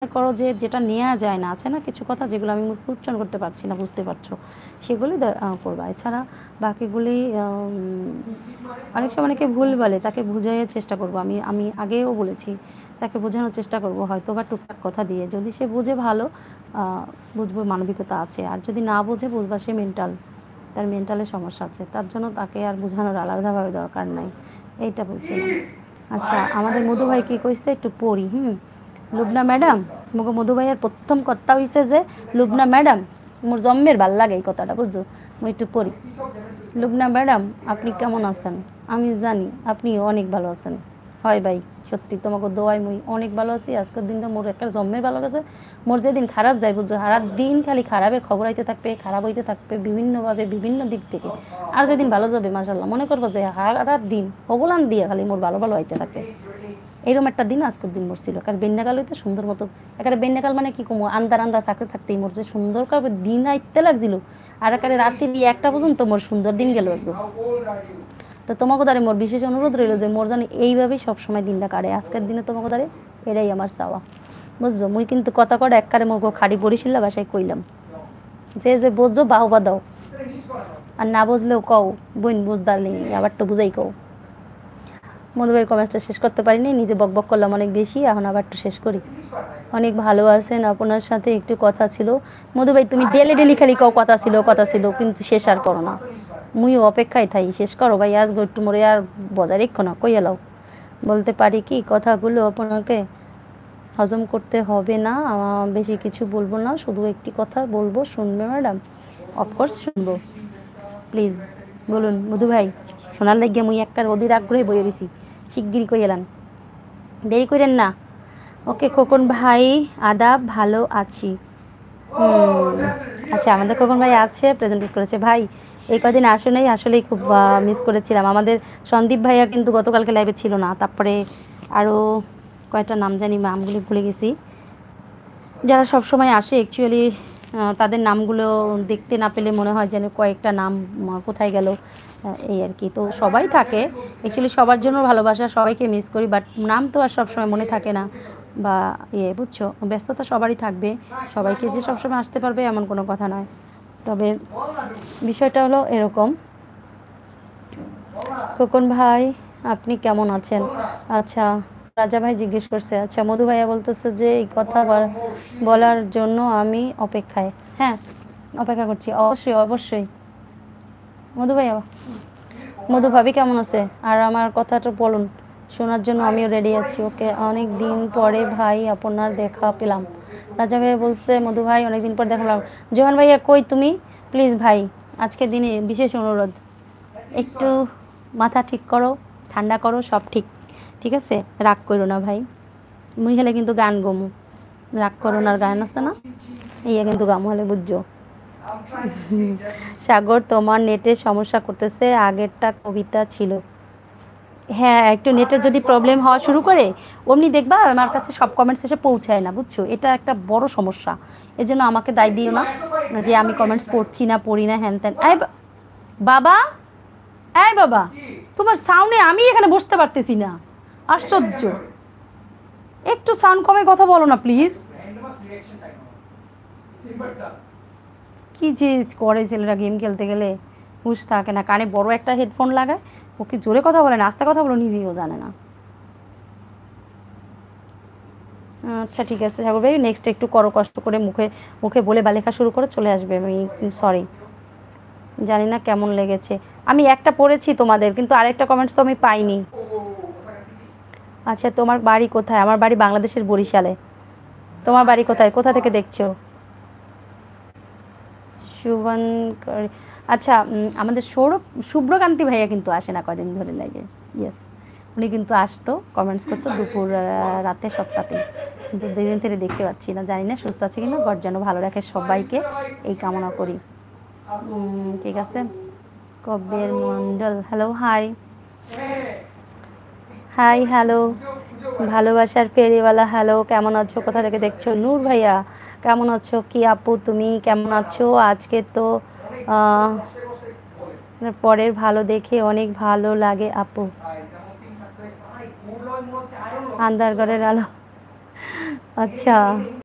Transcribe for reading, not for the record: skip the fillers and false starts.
করো যে যেটা নেওয়া যায় না, আছে না কিছু কথা যেগুলো আমি মুখে উচ্চারণ করতে পারছি না, বুঝতে পারছো, সেগুলি করবা। এছাড়া বাকিগুলি অনেক সময় অনেকে ভুল বলে, তাকে বুঝাইয়ের চেষ্টা করবো। আমি আমি আগেও বলেছি, তাকে বোঝানোর চেষ্টা করবো, হয়তো বা টুকটাক কথা দিয়ে। যদি সে বুঝে ভালো, বুঝবো মানবিকতা আছে। আর যদি না বুঝে, বুঝবা সে মেন্টাল, তার মেন্টালের সমস্যা আছে, তার জন্য তাকে আর বোঝানোর আলাদাভাবে দরকার নাই। এইটা বলছিলাম। আচ্ছা, আমাদের মধু ভাই কী কইছে একটু পড়ি। লুবনা ম্যাডাম, মুগো মধু ভাইয়ের প্রথম কথা হইছে যে লুবনা ম্যাডাম, মোর জন্মের ভাল লাগে এই কথাটা, বুঝছো? মুই একটু পড়ি। লুবনা ম্যাডাম, আপনি কেমন আছেন? আমি জানি আপনি অনেক ভালো আছেন। হয় ভাই, সত্যি তোমাকে দোয়াই মুই অনেক ভালো আছি। আজকের দিনটা মোর একটা জন্মের ভালো গেছে। মোর যেদিন খারাপ যায়, বুঝছো, সারা দিন খালি খারাপের খবর আইতে থাকবে, খারাপ হইতে থাকবে বিভিন্নভাবে, বিভিন্ন দিক থেকে। আর যেদিন ভালো যাবে, মাসাল্লাহ, মনে করবো যে সারা দিন অবলান দিয়ে খালি মোর ভালো ভালো আইতে থাকবে। এইরকম একটা দিন আজকের দিন মোর ছিল। কারণ বেন্যাকাল হইতে সুন্দর মতো, একেবারে বেন্যাকাল মানে কি কমো, আন্দার আন্দার থাকতে থাকতেই মোর যে সুন্দর করে দিন আইতে লাগছিল। আর একেবারে রাত্রি 1টা পর্যন্ত মোর সুন্দর দিন গেল আজকে। তো তোমাকে দ্বারে মোর বিশেষ অনুরোধ রইল যে মোর জানি এইভাবেই সবসময় দিনটা কাটে। আজকের দিনে তোমাকে দ্বারে এটাই আমার চাওয়া, বুঝছো? মুই কিন্তু কথা কটা একবারে মগ খাড়ি বরিশিল্লা বাসায় কইলাম, যে যে বুঝছো বাহবা দাও, আর না বুঝলেও কও বোন বুঝদার নেই, আবার তো বুঝাই কও। মধুবাইয়ের কমেন্টটা শেষ করতে পারিনি, নিজে বকবক করলাম অনেক বেশি, এখন আবার একটু শেষ করি। অনেক ভালো আছেন, আপনার সাথে একটু কথা ছিল। মধুবাই, তুমি ডেলি ডেলি খালি কও কথা ছিল কথা ছিল, কিন্তু শেষ আর করো না। মুইও অপেক্ষায় থাই, শেষ করো ভাই, আজ একটু মরে আর বজায় রেখো না, কই এলাও। বলতে পারি কি কথাগুলো আপনাকে হজম করতে হবে না, বেশি কিছু বলবো না, শুধু একটি কথা বলবো, শুনবে ম্যাডাম? অফকোর্স শুনবো, প্লিজ বলুন মধু ভাই। শোনার লাগিয়া মুই একটার অধীর আগ্রহে বইয়ে রয়েছি, শিগগিরি কই এলাম, দেরি করেন না। ওকে খোকন ভাই, আদাব, ভালো আছি। আচ্ছা, আমাদের খোকন ভাই আছে, প্রেজেন্টেজ করেছে ভাই। এই কদিন আসে নাই, আসলেই খুব মিস করেছিলাম। আমাদের সন্দীপ ভাইয়া কিন্তু গতকালকে লাইভে ছিল না। তারপরে আরও কয়েকটা নাম জানি, নামগুলি ভুলে গেছি, যারা সব সময় আসে। অ্যাকচুয়ালি তাদের নামগুলো দেখতে না পেলে মনে হয় যেন কয়েকটা নাম কোথায় গেল, এই আর কি। তো সবাই থাকে, অ্যাকচুয়ালি সবার জন্য ভালোবাসা, সবাইকে মিস করি, বাট নাম তো আর সবসময় মনে থাকে না, বা বুঝছো, ব্যস্ততা সবারই থাকবে, সবাইকে যে সবসময় আসতে পারবে এমন কোনো কথা নয়। তবে বিষয়টা হলো এরকম, খোকন ভাই আপনি কেমন আছেন? আচ্ছা, রাজা ভাই জিজ্ঞেস করছে। আচ্ছা, মধু ভাইয়া বলতেছে যে এই কথা বলার জন্য আমি অপেক্ষায়। হ্যাঁ, অপেক্ষা করছি, অবশ্যই অবশ্যই। মধু ভাইয়া, মধু ভাবি কেমন আছে, আর আমার কথাটা বলুন, শোনার জন্য আমিও রেডি আছি। ওকে, অনেক দিন পরে ভাই আপনার দেখা পেলাম। রাজা ভাইয়া বলছে মধু ভাই অনেক দিন পর দেখা পেলাম। জোহান ভাইয়া কই তুমি? প্লিজ ভাই, আজকের দিনে বিশেষ অনুরোধ, একটু মাথা ঠিক করো, ঠান্ডা করো, সব ঠিক, ঠিক আছে? রাগ করো না ভাই, মুই হলে কিন্তু গান গমু, রাগ করো না, গান আছে না, ইয়ে কিন্তু গাম হলে বুঝছো। সাগর, তোমার নেটের সমস্যা করতেছে, আগেরটা কবিতা ছিল। হ্যাঁ, একটু নেটের যদি প্রবলেম হওয়া শুরু করে, অমনি দেখবা আমার কাছে সব কমেন্টস এসে পৌঁছায় না, বুঝছো? এটা একটা বড় সমস্যা। এজন্য আমাকে দায় দিও না যে আমি কমেন্টস পড়ছি না, পড়ি না, হ্যান ত্যান। বাবা, এই বাবা, তোমার সাউন্ডে আমি এখানে বসতে পারতেছি না, আশ্চর্য। একটু সাউন্ড কমে কথা বলো না প্লিজ। কি যে করে ছেলেরা গেম খেলতে গেলে, হুঁশ থাকে না, কানে বড় একটা হেডফোন লাগায়, ওকে জোরে কথা বলে না, আস্তে কথা বলো, নিজেও জানে না। আচ্ছা ঠিক আছে সাগর ভাই, নেক্সট একটু করো কষ্ট করে, মুখে মুখে বলে বা লেখা শুরু করে চলে আসবে। আমি সরি, জানি না কেমন লেগেছে। আমি একটা পড়েছি তোমাদের, কিন্তু আরেকটা কমেন্টস তো আমি পাইনি। আচ্ছা, তোমার বাড়ি কোথায়? আমার বাড়ি বাংলাদেশের বরিশালে। তোমার বাড়ি কোথায়, কোথা থেকে দেখছো? সুবন, আচ্ছা, আমাদের সৌরভ, শুভ্রকান্তি ভাইয়া কিন্তু আসে না কদিন ধরে লাগে। ইয়েস, উনি কিন্তু আসতো, কমেন্টস করতো দুপুর রাতে সবটাতে, কিন্তু 2 দিন থেকে দেখতে পাচ্ছি না, জানি না সুস্থ আছে কিনা। গড যেন ভালো রাখে সবাইকে, এই কামনা করি। ঠিক আছে। Kabir Mondal, hello, hi hi, hello, ভালোবাসার ফেরিওয়ালা, হ্যালো, কেমন আছো, কোথা থেকে দেখছো? নূর ভাইয়া কেমন আছো? কি আপু তুমি কেমন আছো? আজকে তো পরের ভালো দেখে অনেক ভালো লাগে আপু। আন্দারগড়ের আলো, আচ্ছা।